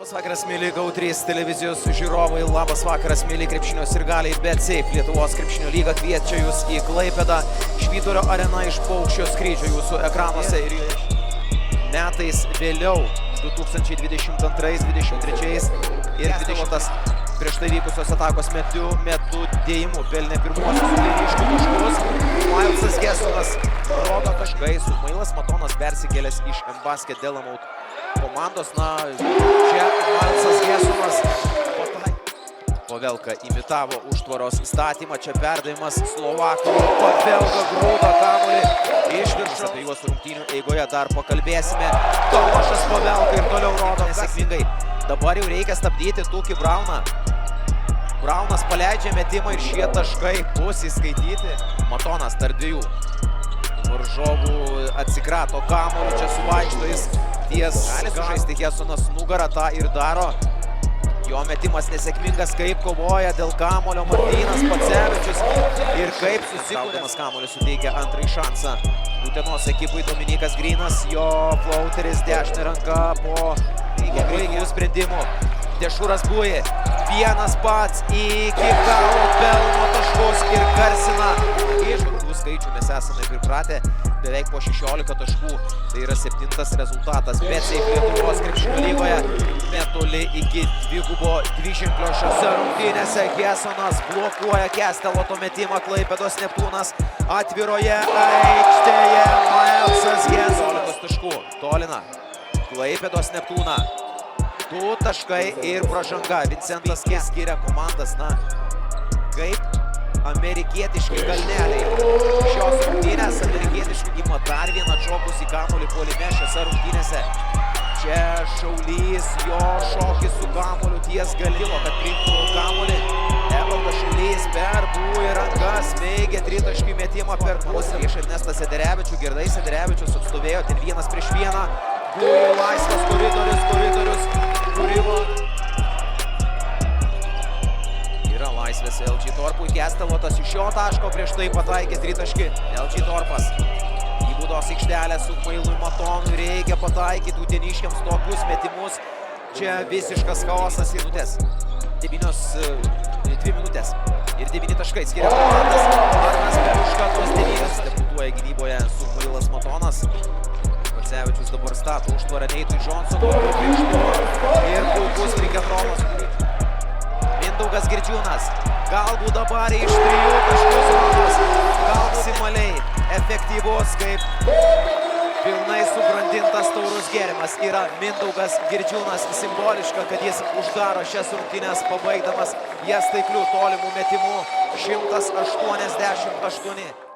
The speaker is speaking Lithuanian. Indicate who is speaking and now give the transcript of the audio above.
Speaker 1: Labas vakaras, mėly GAU3 televizijos žiūrovai, labas vakaras, mėly krepšinio sirgaliai, BetSafe Lietuvos krepšinio lyga kviečia jūs į Klaipėdą, Švyturio arena iš paukščio skrydžio jūsų ekranuose ir metais vėliau, 2022, 2023 ir 2020 prieš tai vykusios atakos metu dėjimu pelnė pirmuosius ryškių taškus. Milesas Gesonas rodo taškai, Mailas Matonas persikėlęs iš M-Basket Delamaut komandos. Na, čia Milesas Gesonas Pavelka imitavo užtvaros statymą, čia perdavimas Slovakų, Pavelka grūdo kamuolį iš viršaus. Apie juos rungtynių eigoje dar pakalbėsime. Tomašas Pavelka ir toliau rodo nesėkmingai. Dabar jau reikia stabdyti Tukį Brauną. Braunas paleidžia metimą ir šie taškai bus įskaityti. Matonas tarp dviejų varžovų atsikrato kamuolį, čia suvaikšto jis ties. Gali sužaisti Gesonas nugarą, tą ir daro. Jo metimas nesėkmingas, kaip kovoja dėl kamuolio Martynas Pacevičius ir kaip susikūręs kamuolį suteikia antrąjį šansą Utenos ekipai Dominikas Grynas, jo flauteris dešinė ranka po greitų sprendimų. Dešūras Buji, vienas pats iki galo pelno taškus ir garsina. Iš tų skaičių mes esame pripratę, beveik po 16 taškų, tai yra 7 rezultatas. BetSafe Lietuvos krepšinio lygoje netoli iki dvigubo dviženklio šiose rungtynėse. Gesonas blokuoja Kesteloto metimą, Klaipėdos Neptūnas atviroje aikštėje. Milesas Gesonas 18 taškų tolina Klaipėdos Neptūną. 2 taškai ir pražanga. Vincentas skiria komandas, na, kaip amerikietiški kalneliai. Šios rungtynės amerikietiški ima dar vieną atšokusį kamuolį puolime šiose rungtynėse. Čia Šaulys, jo šokis su kamuoliu ties galilo, kad priimtų kamuolį. Evaldas Šaulys per Buji rankas smeigia tritaškį metimą per pusę. Prieš Ernestą Sederevičių, Girdai Sederevičius atstovėjo ten 1-1. Buji laisvas koridorius. Kūrimo. Yra laisvės LG Torpui. Kestelotas iš šio taško prieš tai pataikė tritaškį. LG Torpas į baudos aikštelę su Mailui Matonui. Reikia pataikyti uteniškiams tokius metimus. Čia visiškas chaosas. 2 minutės ir 9 taškai skiria komandas. Arnas Peruška tuos 9 debutuoja gynyboje su Mailas Matonas. Pacevičius dabar stato užtvarą Neitui Džonsonui ir puikus Riketrolas. Mindaugas Girdžiūnas, galbūt dabar iš 3 taškų zonos, maksimaliai efektyvus, kaip pilnai subrandintas taurus gėrimas yra Mindaugas Girdžiūnas. Simboliška, kad jis uždaro šias rungtynes, pabaigdamas jas taiklių tolimų metimų 188.